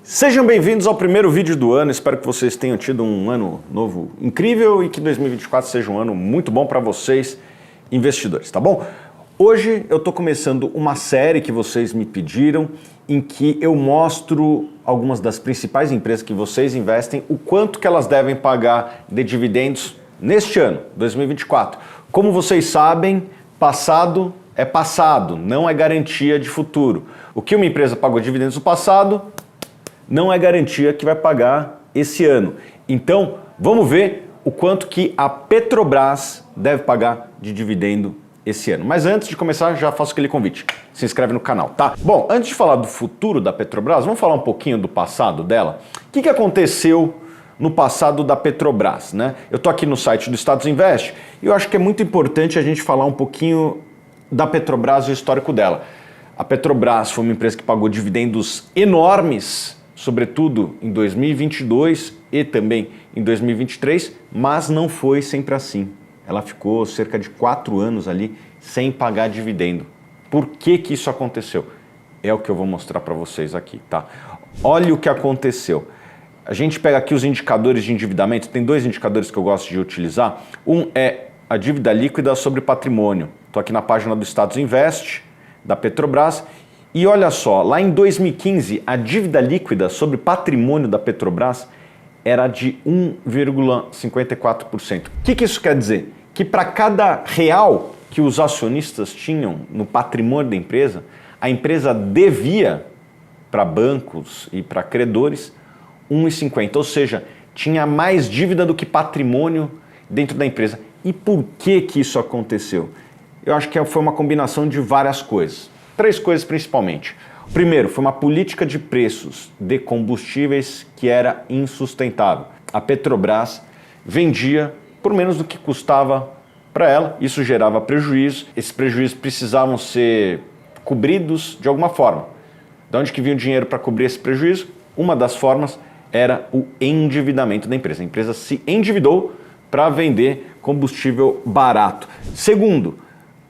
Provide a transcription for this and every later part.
Sejam bem-vindos ao primeiro vídeo do ano, espero que vocês tenham tido um ano novo incrível e que 2024 seja um ano muito bom para vocês, investidores, tá bom? Hoje eu estou começando uma série que vocês me pediram, em que eu mostro algumas das principais empresas que vocês investem, o quanto que elas devem pagar de dividendos neste ano, 2024. Como vocês sabem, passado é passado, não é garantia de futuro. O que uma empresa pagou de dividendos no passado não é garantia que vai pagar esse ano. Então, vamos ver o quanto que a Petrobras deve pagar de dividendo esse ano. Mas antes de começar, já faço aquele convite. Se inscreve no canal, tá? Bom, antes de falar do futuro da Petrobras, vamos falar um pouquinho do passado dela. O que aconteceu no passado da Petrobras, né? Eu tô aqui no site do Status Invest e eu acho que é muito importante a gente falar um pouquinho da Petrobras e o histórico dela. A Petrobras foi uma empresa que pagou dividendos enormes, sobretudo em 2022 e também em 2023, mas não foi sempre assim. Ela ficou cerca de 4 anos ali sem pagar dividendo. Por que que isso aconteceu? É o que eu vou mostrar para vocês aqui, tá? Olha o que aconteceu. A gente pega aqui os indicadores de endividamento, tem 2 indicadores que eu gosto de utilizar. Um é a dívida líquida sobre patrimônio. Estou aqui na página do Status Invest, da Petrobras. E olha só, lá em 2015, a dívida líquida sobre patrimônio da Petrobras era de 1,54%. O que isso quer dizer? Que para cada real que os acionistas tinham no patrimônio da empresa, a empresa devia para bancos e para credores 1,50. Ou seja, tinha mais dívida do que patrimônio dentro da empresa. E por que que isso aconteceu? Eu acho que foi uma combinação de várias coisas. 3 coisas principalmente. Primeiro, foi uma política de preços de combustíveis que era insustentável. A Petrobras vendia por menos do que custava para ela, isso gerava prejuízo. Esses prejuízos precisavam ser cobridos de alguma forma. De onde que vinha o dinheiro para cobrir esse prejuízo? Uma das formas era o endividamento da empresa. A empresa se endividou para vender combustível barato. Segundo,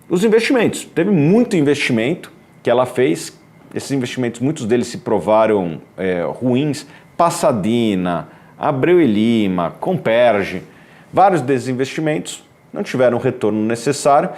os investimentos. Teve muito investimento que ela fez. Esses investimentos, muitos deles se provaram ruins. Passadina, Abreu e Lima, Comperge, vários desses investimentos não tiveram o retorno necessário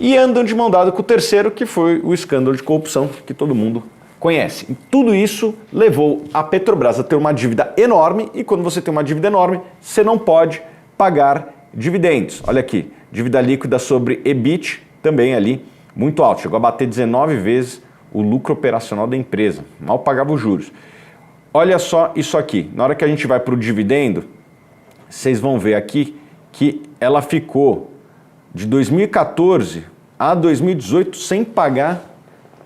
e andam de mão dada com o terceiro, que foi o escândalo de corrupção que todo mundo conhece. E tudo isso levou a Petrobras a ter uma dívida enorme e quando você tem uma dívida enorme, você não pode pagar dividendos. Olha aqui, dívida líquida sobre EBIT também ali muito alto, chegou a bater 19 vezes o lucro operacional da empresa, mal pagava os juros. Olha só isso aqui, na hora que a gente vai para o dividendo, vocês vão ver aqui que ela ficou de 2014 a 2018 sem pagar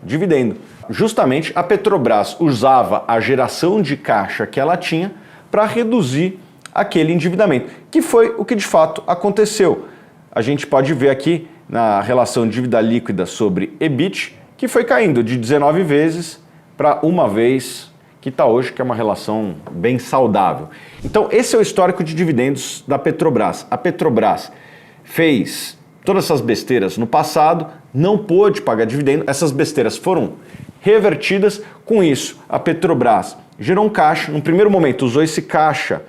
dividendo. Justamente a Petrobras usava a geração de caixa que ela tinha para reduzir aquele endividamento, que foi o que de fato aconteceu. A gente pode ver aqui na relação dívida líquida sobre EBIT, que foi caindo de 19 vezes para 1 vez, que está hoje, que é uma relação bem saudável. Então, esse é o histórico de dividendos da Petrobras. A Petrobras fez todas essas besteiras no passado, não pôde pagar dividendo, essas besteiras foram revertidas. Com isso, a Petrobras gerou um caixa, num primeiro momento usou esse caixa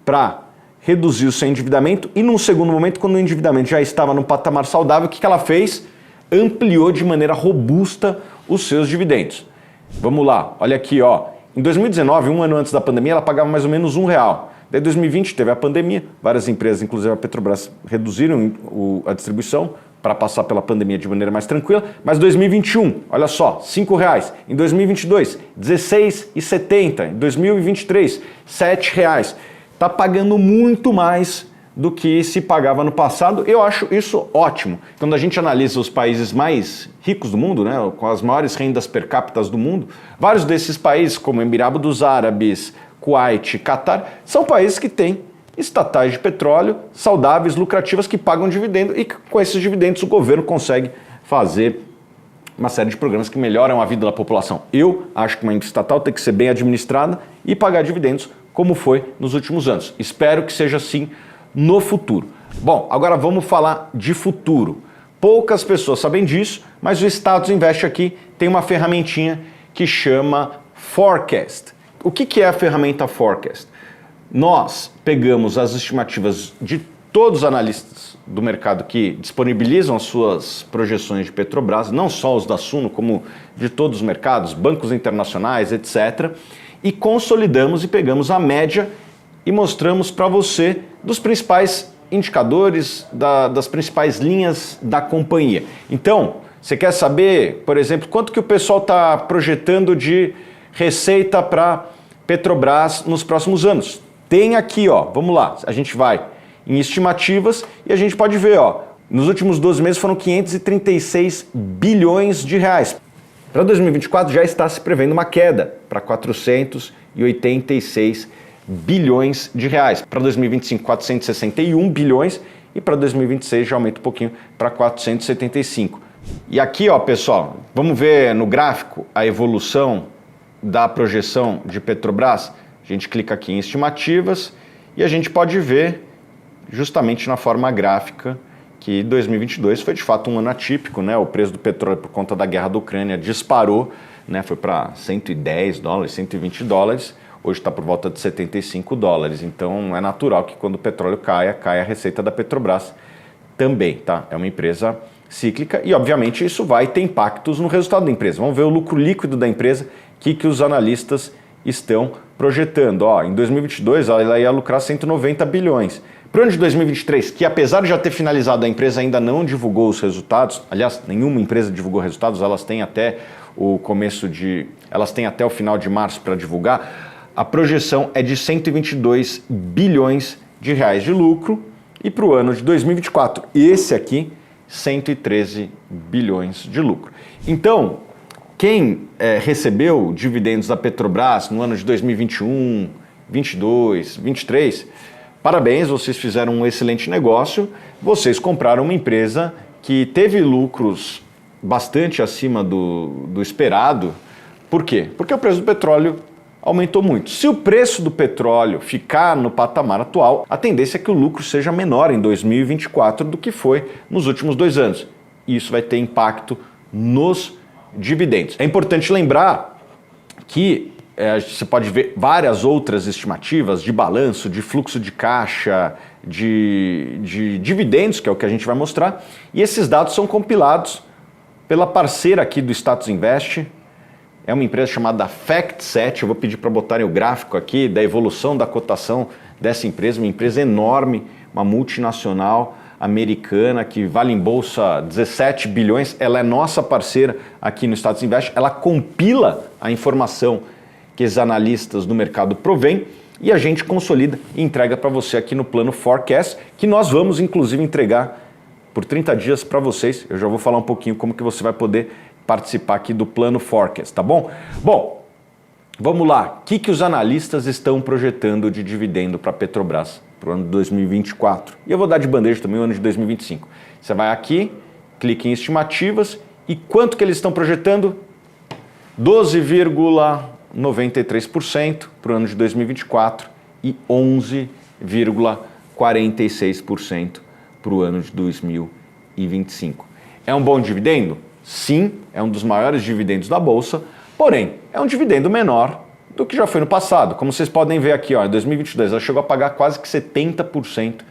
para reduzir o seu endividamento e num segundo momento, quando o endividamento já estava num patamar saudável, o que ela fez? Ampliou de maneira robusta os seus dividendos. Vamos lá, olha aqui, ó. Em 2019, um ano antes da pandemia, ela pagava mais ou menos R$1. Daí em 2020 teve a pandemia, várias empresas, inclusive a Petrobras, reduziram a distribuição para passar pela pandemia de maneira mais tranquila, mas 2021, olha só, R$5. Em 2022, R$16,70. Em 2023, R$7. Está pagando muito mais do que se pagava no passado. Eu acho isso ótimo. Quando a gente analisa os países mais ricos do mundo, né, com as maiores rendas per capita do mundo, vários desses países, como Emirados dos Árabes, Kuwait, Catar, são países que têm estatais de petróleo saudáveis, lucrativas, que pagam dividendo e com esses dividendos o governo consegue fazer uma série de programas que melhoram a vida da população. Eu acho que uma estatal tem que ser bem administrada e pagar dividendos como foi nos últimos anos. Espero que seja assim no futuro. Bom, agora vamos falar de futuro. Poucas pessoas sabem disso, mas o Status Invest aqui tem uma ferramentinha que chama Forecast. O que é a ferramenta Forecast? Nós pegamos as estimativas de todos os analistas do mercado que disponibilizam as suas projeções de Petrobras, não só os da Suno, como de todos os mercados, bancos internacionais, etc., e consolidamos e pegamos a média e mostramos para você dos principais indicadores, das principais linhas da companhia. Então, você quer saber, por exemplo, quanto que o pessoal está projetando de receita para Petrobras nos próximos anos? Tem aqui, ó, vamos lá, a gente vai em estimativas e a gente pode ver, ó, nos últimos 12 meses foram 536 bilhões de reais. Para 2024 já está se prevendo uma queda para 486 bilhões de reais. Para 2025, 461 bilhões e para 2026 já aumenta um pouquinho para 475. E aqui, ó, pessoal, vamos ver no gráfico a evolução da projeção de Petrobras. A gente clica aqui em estimativas e a gente pode ver justamente na forma gráfica que 2022 foi de fato um ano atípico, né? O preço do petróleo por conta da guerra da Ucrânia disparou, né? Foi para 110 dólares, 120 dólares, hoje está por volta de 75 dólares, então é natural que quando o petróleo caia a receita da Petrobras também, tá? É uma empresa cíclica e obviamente isso vai ter impactos no resultado da empresa. Vamos ver o lucro líquido da empresa, que os analistas estão projetando. Ó, em 2022 ela ia lucrar 190 bilhões. Para o ano de 2023, que apesar de já ter finalizado, a empresa ainda não divulgou os resultados, aliás, nenhuma empresa divulgou resultados, elas têm até o final de março para divulgar, a projeção é de 122 bilhões de reais de lucro e para o ano de 2024, esse aqui, 113 bilhões de lucro. Então, quem recebeu dividendos da Petrobras no ano de 2021, 22, 23, parabéns, vocês fizeram um excelente negócio, vocês compraram uma empresa que teve lucros bastante acima do esperado. Por quê? Porque o preço do petróleo aumentou muito. Se o preço do petróleo ficar no patamar atual, a tendência é que o lucro seja menor em 2024 do que foi nos últimos 2 anos. E isso vai ter impacto nos dividendos. É importante lembrar que você pode ver várias outras estimativas de balanço, de fluxo de caixa, de dividendos, que é o que a gente vai mostrar, e esses dados são compilados pela parceira aqui do Status Invest. É uma empresa chamada FactSet. Eu vou pedir para botarem o gráfico aqui da evolução da cotação dessa empresa, uma empresa enorme, uma multinacional americana que vale em bolsa 17 bilhões. Ela é nossa parceira aqui no Status Invest. Ela compila a informação que os analistas do mercado provêm e a gente consolida e entrega para você aqui no plano Forecast, que nós vamos inclusive entregar por 30 dias para vocês. Eu já vou falar um pouquinho como que você vai poder participar aqui do plano Forecast, tá bom? Bom, vamos lá. O que os analistas estão projetando de dividendo para a Petrobras para o ano de 2024? E eu vou dar de bandeja também o ano de 2025. Você vai aqui, clica em estimativas e quanto que eles estão projetando? 12,93% para o ano de 2024 e 11,46% para o ano de 2025. É um bom dividendo? Sim, é um dos maiores dividendos da Bolsa, porém, é um dividendo menor do que já foi no passado. Como vocês podem ver aqui, ó, em 2022 ela chegou a pagar quase que 70%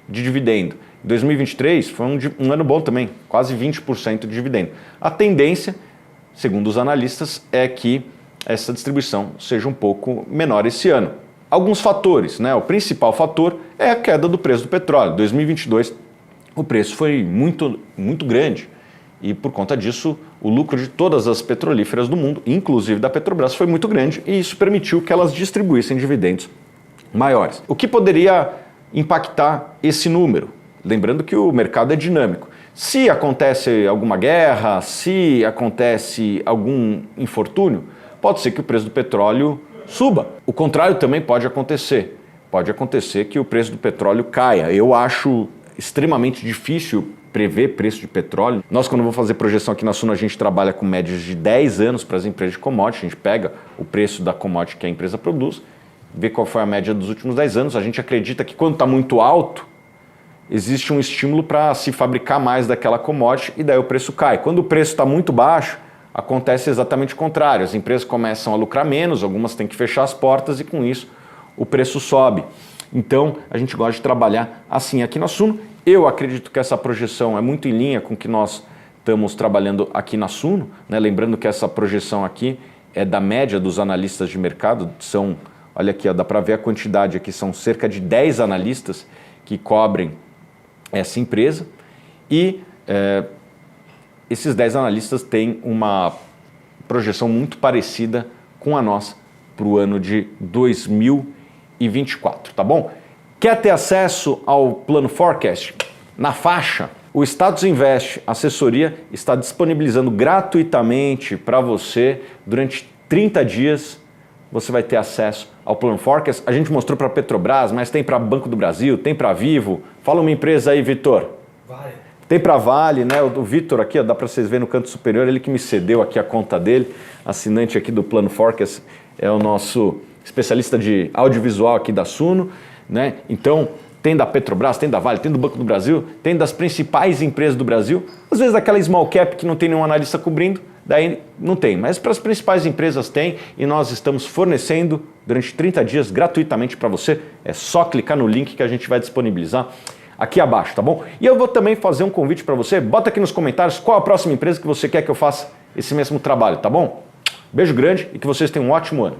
de dividendo. Em 2023 foi um ano bom também, quase 20% de dividendo. A tendência, segundo os analistas, é que essa distribuição seja um pouco menor esse ano. Alguns fatores, né? O principal fator é a queda do preço do petróleo. Em 2022 o preço foi muito grande. E por conta disso, o lucro de todas as petrolíferas do mundo, inclusive da Petrobras, foi muito grande e isso permitiu que elas distribuíssem dividendos maiores. O que poderia impactar esse número? Lembrando que o mercado é dinâmico. Se acontece alguma guerra, se acontece algum infortúnio, pode ser que o preço do petróleo suba. O contrário também pode acontecer. Pode acontecer que o preço do petróleo caia. Eu acho extremamente difícil prever preço de petróleo. Nós, quando vamos fazer projeção aqui na Suno, a gente trabalha com médias de 10 anos para as empresas de commodity. A gente pega o preço da commodity que a empresa produz, vê qual foi a média dos últimos 10 anos. A gente acredita que quando está muito alto, existe um estímulo para se fabricar mais daquela commodity e daí o preço cai. Quando o preço está muito baixo, acontece exatamente o contrário. As empresas começam a lucrar menos, algumas têm que fechar as portas e com isso o preço sobe. Então a gente gosta de trabalhar assim aqui na Suno. Eu acredito que essa projeção é muito em linha com o que nós estamos trabalhando aqui na Suno, né? Lembrando que essa projeção aqui é da média dos analistas de mercado, são, olha aqui, ó, dá para ver a quantidade aqui, são cerca de 10 analistas que cobrem essa empresa e esses 10 analistas têm uma projeção muito parecida com a nossa para o ano de 2024, tá bom? Quer ter acesso ao plano Forecast? Na faixa, o Status Invest Assessoria está disponibilizando gratuitamente para você durante 30 dias. Você vai ter acesso ao plano Forecast. A gente mostrou para a Petrobras, mas tem para Banco do Brasil, tem para Vivo. Fala uma empresa aí, Vitor. Vale. Tem para Vale, né? O Vitor aqui, ó, dá para vocês verem no canto superior, ele que me cedeu aqui a conta dele, assinante aqui do plano Forecast, é o nosso especialista de audiovisual aqui da Suno, né? Então, tem da Petrobras, tem da Vale, tem do Banco do Brasil, tem das principais empresas do Brasil, às vezes aquela small cap que não tem nenhum analista cobrindo, daí não tem, mas para as principais empresas tem e nós estamos fornecendo durante 30 dias gratuitamente para você, é só clicar no link que a gente vai disponibilizar aqui abaixo, tá bom? E eu vou também fazer um convite para você, bota aqui nos comentários qual a próxima empresa que você quer que eu faça esse mesmo trabalho, tá bom? Beijo grande e que vocês tenham um ótimo ano.